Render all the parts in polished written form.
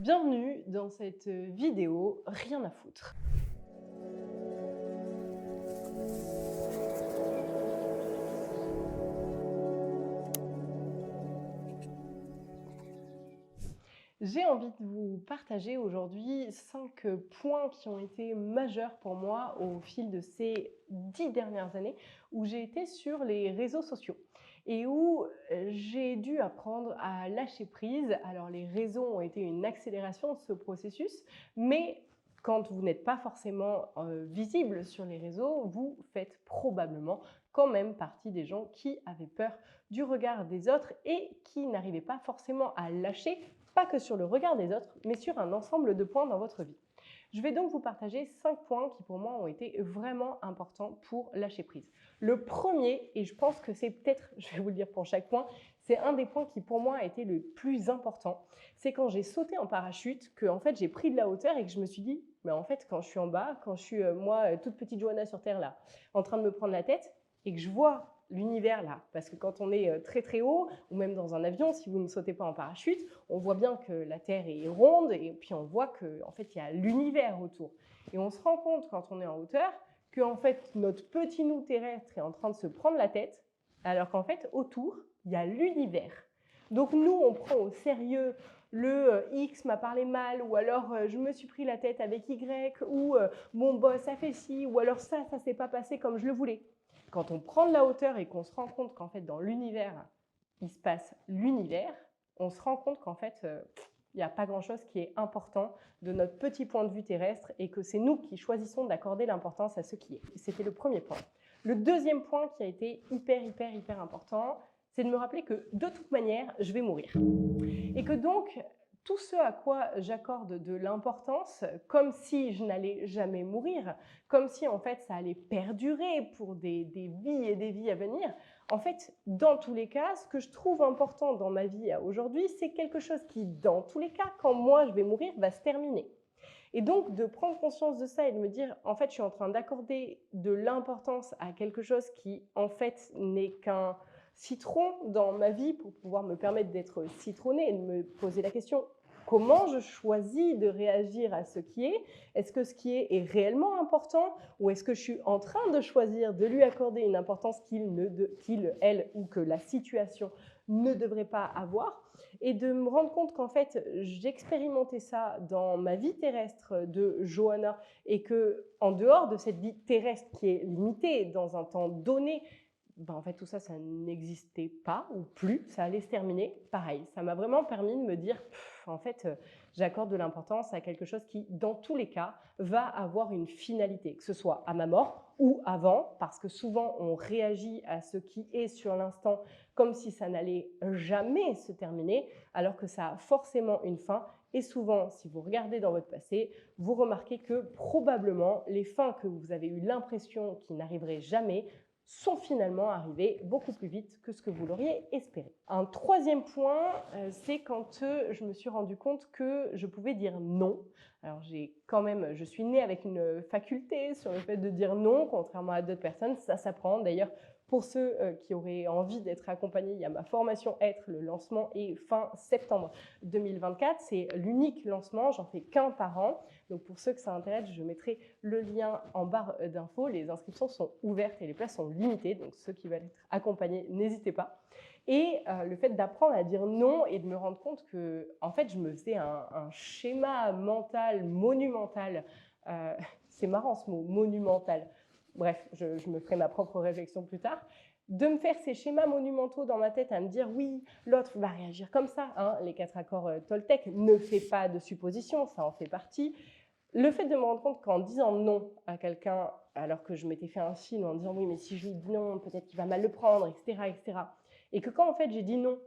Bienvenue dans cette vidéo Rien à foutre. J'ai envie de vous partager aujourd'hui 5 points qui ont été majeurs pour moi au fil de ces 10 dernières années où j'ai été sur les réseaux sociaux et où j'ai dû apprendre à lâcher prise. Alors les réseaux ont été une accélération de ce processus, mais quand vous n'êtes pas forcément visible sur les réseaux, vous faites probablement quand même partie des gens qui avaient peur du regard des autres et qui n'arrivaient pas forcément à lâcher, pas que sur le regard des autres, mais sur un ensemble de points dans votre vie. Je vais donc vous partager 5 points qui pour moi ont été vraiment importants pour lâcher prise. Le premier, et je pense que c'est peut-être, je vais vous le dire pour chaque point, c'est un des points qui pour moi a été le plus important, c'est quand j'ai sauté en parachute, que en fait j'ai pris de la hauteur et que je me suis dit, mais en fait quand je suis en bas, quand je suis moi, toute petite Johanna sur Terre là, en train de me prendre la tête, et que je vois l'univers là, parce que quand on est très très haut, ou même dans un avion, si vous ne sautez pas en parachute, on voit bien que la Terre est ronde, et puis on voit qu'en fait il y a l'univers autour. Et on se rend compte quand on est en hauteur, que en fait notre petit nous terrestre est en train de se prendre la tête, alors qu'en fait autour, il y a l'univers. Donc nous, on prend au sérieux le X m'a parlé mal, ou alors je me suis pris la tête avec Y, ou mon boss a fait ci, ou alors ça s'est pas passé comme je le voulais. Quand on prend de la hauteur et qu'on se rend compte qu'en fait dans l'univers, il se passe l'univers, on se rend compte qu'en fait, il n'y a pas grand-chose qui est important de notre petit point de vue terrestre et que c'est nous qui choisissons d'accorder l'importance à ce qui est. C'était le premier point. Le deuxième point qui a été hyper important, c'est de me rappeler que de toute manière, je vais mourir. Et que donc, tout ce à quoi j'accorde de l'importance, comme si je n'allais jamais mourir, comme si en fait ça allait perdurer pour des vies et des vies à venir, en fait, dans tous les cas, ce que je trouve important dans ma vie aujourd'hui, c'est quelque chose qui, dans tous les cas, quand moi je vais mourir, va se terminer. Et donc, de prendre conscience de ça et de me dire, en fait, je suis en train d'accorder de l'importance à quelque chose qui, en fait, n'est qu'un citron dans ma vie pour pouvoir me permettre d'être citronnée et de me poser la question, comment je choisis de réagir à ce qui est? Est-ce que ce qui est réellement important ou est-ce que je suis en train de choisir de lui accorder une importance qu'il, elle ou que la situation ne devrait pas avoir? Et de me rendre compte qu'en fait, j'expérimentais ça dans ma vie terrestre de Johanna et que en dehors de cette vie terrestre qui est limitée dans un temps donné, ben en fait, tout ça, ça n'existait pas ou plus, ça allait se terminer. Pareil, ça m'a vraiment permis de me dire, en fait, j'accorde de l'importance à quelque chose qui, dans tous les cas, va avoir une finalité, que ce soit à ma mort ou avant, parce que souvent, on réagit à ce qui est sur l'instant comme si ça n'allait jamais se terminer, alors que ça a forcément une fin. Et souvent, si vous regardez dans votre passé, vous remarquez que probablement les fins que vous avez eu l'impression qui n'arriveraient jamais sont finalement arrivées beaucoup plus vite que ce que vous l'auriez espéré. Un troisième point, c'est quand je me suis rendu compte que je pouvais dire non. Alors je suis née avec une faculté sur le fait de dire non, contrairement à d'autres personnes, ça s'apprend. D'ailleurs, pour ceux qui auraient envie d'être accompagnés, il y a ma formation Être, le lancement est fin septembre 2024. C'est l'unique lancement, j'en fais qu'un par an. Donc pour ceux que ça intéresse, je mettrai le lien en barre d'infos. Les inscriptions sont ouvertes et les places sont limitées. Donc ceux qui veulent être accompagnés, n'hésitez pas. Et le fait d'apprendre à dire non et de me rendre compte que, en fait, je me faisais un schéma mental monumental. C'est marrant ce mot, monumental. Bref, je me ferai ma propre réflexion plus tard, de me faire ces schémas monumentaux dans ma tête à me dire oui, l'autre va réagir comme ça, hein, les 4 accords Toltec, ne fais pas de suppositions, ça en fait partie. Le fait de me rendre compte qu'en disant non à quelqu'un, alors que je m'étais fait un film en disant oui, mais si je lui dis non, peut-être qu'il va mal le prendre, etc., et que quand en fait j'ai dit non,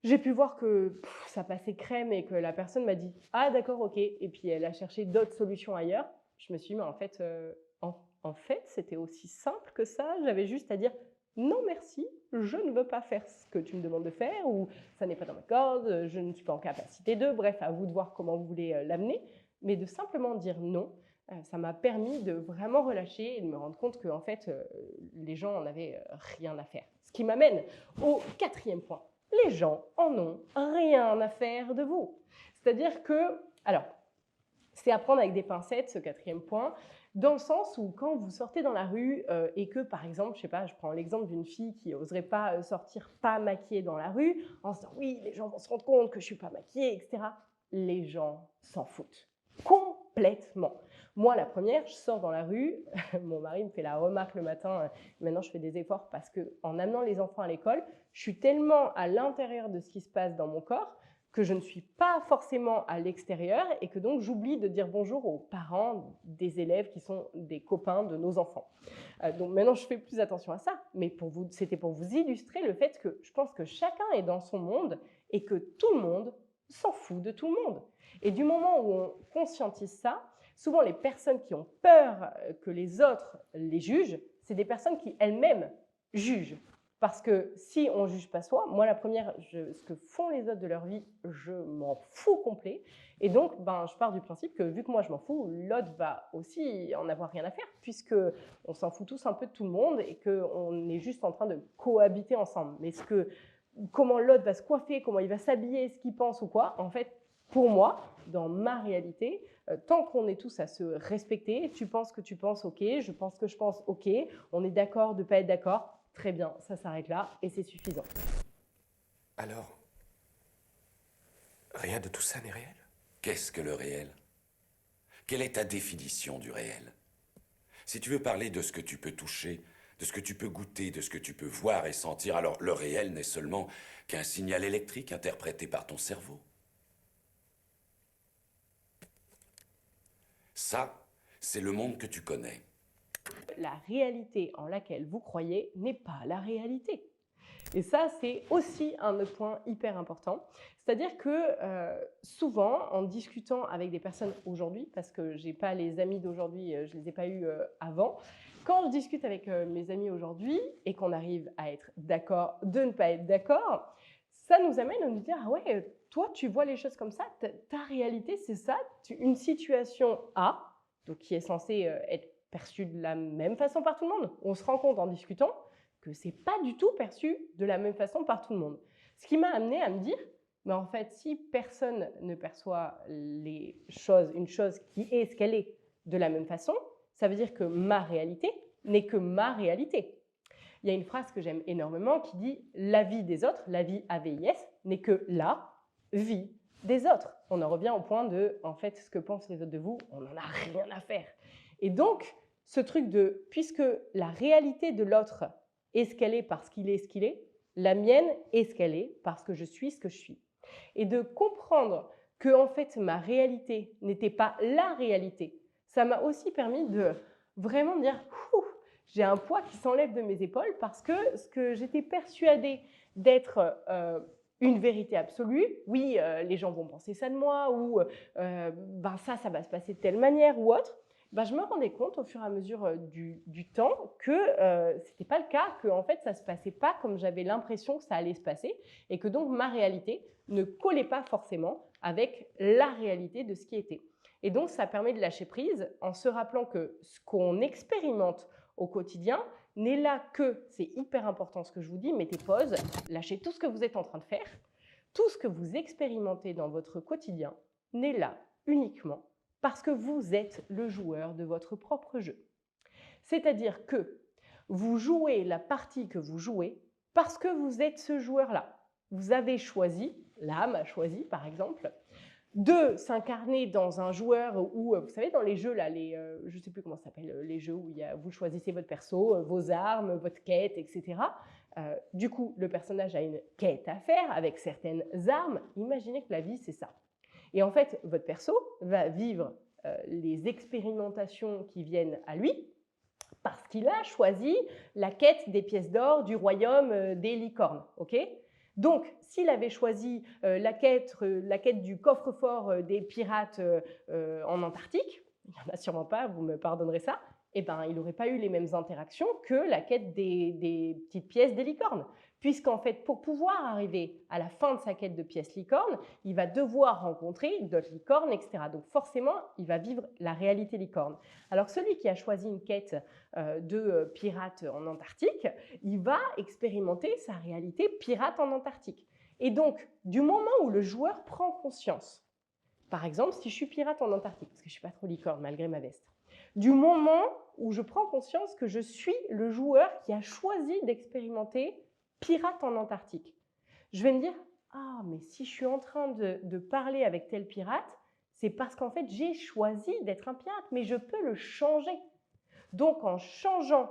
j'ai pu voir que ça passait crème et que la personne m'a dit « Ah d'accord, ok », et puis elle a cherché d'autres solutions ailleurs. Je me suis dit, mais en fait, c'était aussi simple que ça. J'avais juste à dire « Non merci, je ne veux pas faire ce que tu me demandes de faire » ou « Ça n'est pas dans ma corde, je ne suis pas en capacité de », bref, à vous de voir comment vous voulez l'amener. Mais de simplement dire non, ça m'a permis de vraiment relâcher et de me rendre compte que en fait, les gens en avaient rien à faire. Ce qui m'amène au quatrième point. Les gens en ont rien à faire de vous. C'est-à-dire que, alors, c'est à prendre avec des pincettes, ce quatrième point, dans le sens où quand vous sortez dans la rue et que, par exemple, je sais pas, je prends l'exemple d'une fille qui n'oserait pas sortir pas maquillée dans la rue, en se disant oui, les gens vont se rendre compte que je suis pas maquillée, etc. Les gens s'en foutent complètement. Moi, la première, je sors dans la rue, mon mari me fait la remarque le matin, maintenant je fais des efforts parce qu'en amenant les enfants à l'école, je suis tellement à l'intérieur de ce qui se passe dans mon corps que je ne suis pas forcément à l'extérieur et que donc j'oublie de dire bonjour aux parents des élèves qui sont des copains de nos enfants. Donc maintenant, je fais plus attention à ça, mais c'était pour vous illustrer le fait que je pense que chacun est dans son monde et que tout le monde s'en fout de tout le monde. Et du moment où on conscientise ça, souvent les personnes qui ont peur que les autres les jugent, c'est des personnes qui elles-mêmes jugent. Parce que si on ne juge pas soi, moi la première, ce que font les autres de leur vie, je m'en fous complet. Et donc, je pars du principe que vu que moi je m'en fous, l'autre va aussi en avoir rien à faire, puisqu'on s'en fout tous un peu de tout le monde et qu'on est juste en train de cohabiter ensemble. Mais comment l'autre va se coiffer, comment il va s'habiller, ce qu'il pense ou quoi, en fait, pour moi, dans ma réalité, tant qu'on est tous à se respecter, tu penses que tu penses, ok, je pense que je pense, ok, on est d'accord de ne pas être d'accord, très bien, ça s'arrête là et c'est suffisant. Alors, rien de tout ça n'est réel? Qu'est-ce que le réel? Quelle est ta définition du réel? Si tu veux parler de ce que tu peux toucher, de ce que tu peux goûter, de ce que tu peux voir et sentir, alors le réel n'est seulement qu'un signal électrique interprété par ton cerveau. Ça, c'est le monde que tu connais. La réalité en laquelle vous croyez n'est pas la réalité. Et ça, c'est aussi un autre point hyper important. C'est-à-dire que souvent, en discutant avec des personnes aujourd'hui, parce que je n'ai pas les amis d'aujourd'hui, je ne les ai pas eus avant, quand je discute avec mes amis aujourd'hui et qu'on arrive à être d'accord de ne pas être d'accord, ça nous amène à nous dire « Ah ouais, toi, tu vois les choses comme ça, ta réalité, c'est ça, une situation A, donc qui est censée être perçue de la même façon par tout le monde. On se rend compte en discutant que ce n'est pas du tout perçu de la même façon par tout le monde. Ce qui m'a amené à me dire, mais en fait, si personne ne perçoit une chose qui est ce qu'elle est de la même façon, ça veut dire que ma réalité n'est que ma réalité. Il y a une phrase que j'aime énormément qui dit « la vie des autres, la vie AVIS, n'est que la vie des autres ». On en revient au point de, en fait, ce que pensent les autres de vous, on n'en a rien à faire. Et donc, ce truc de, puisque la réalité de l'autre est ce qu'elle est parce qu'il est ce qu'il est, la mienne est ce qu'elle est parce que je suis ce que je suis. Et de comprendre que, en fait, ma réalité n'était pas la réalité, ça m'a aussi permis de vraiment me dire « j'ai un poids qui s'enlève de mes épaules parce que ce que j'étais persuadée d'être une vérité absolue, oui, les gens vont penser ça de moi, ou ça va se passer de telle manière ou autre, je me rendais compte au fur et à mesure du temps que ce n'était pas le cas, que en fait, ça ne se passait pas comme j'avais l'impression que ça allait se passer et que donc ma réalité ne collait pas forcément avec la réalité de ce qui était. Et donc, ça permet de lâcher prise en se rappelant que ce qu'on expérimente au quotidien n'est là que, c'est hyper important ce que je vous dis, mettez pause, lâchez tout ce que vous êtes en train de faire, tout ce que vous expérimentez dans votre quotidien n'est là uniquement parce que vous êtes le joueur de votre propre jeu. C'est-à-dire que vous jouez la partie que vous jouez parce que vous êtes ce joueur-là. Vous avez choisi, l'âme a choisi par exemple, de s'incarner dans un joueur où, vous savez, dans les jeux, là, je ne sais plus comment ça s'appelle, les jeux où vous choisissez votre perso, vos armes, votre quête, etc. Du coup, le personnage a une quête à faire avec certaines armes. Imaginez que la vie, c'est ça. Et en fait, votre perso va vivre les expérimentations qui viennent à lui parce qu'il a choisi la quête des pièces d'or du royaume des licornes. Okay, donc, s'il avait choisi la quête du coffre-fort des pirates en Antarctique, il n'y en a sûrement pas, vous me pardonnerez ça, il n'aurait pas eu les mêmes interactions que la quête des petites pièces des licornes. Puisqu'en fait, pour pouvoir arriver à la fin de sa quête de pièces licornes, il va devoir rencontrer d'autres licornes, etc. Donc forcément, il va vivre la réalité licorne. Alors celui qui a choisi une quête de pirate en Antarctique, il va expérimenter sa réalité pirate en Antarctique. Et donc, du moment où le joueur prend conscience Par exemple, si je suis pirate en Antarctique, parce que je ne suis pas trop licorne malgré ma veste, du moment où je prends conscience que je suis le joueur qui a choisi d'expérimenter pirate en Antarctique, je vais me dire « Ah, mais si je suis en train de parler avec tel pirate, c'est parce qu'en fait, j'ai choisi d'être un pirate, mais je peux le changer. » Donc, en changeant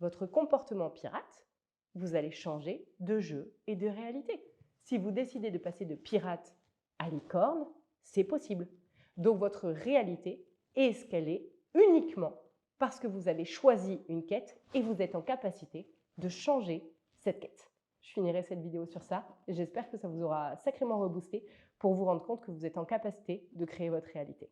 votre comportement pirate, vous allez changer de jeu et de réalité. Si vous décidez de passer de pirate à licorne, c'est possible. Donc, votre réalité est ce qu'elle est uniquement parce que vous avez choisi une quête et vous êtes en capacité de changer cette quête. Je finirai cette vidéo sur ça et j'espère que ça vous aura sacrément reboosté pour vous rendre compte que vous êtes en capacité de créer votre réalité.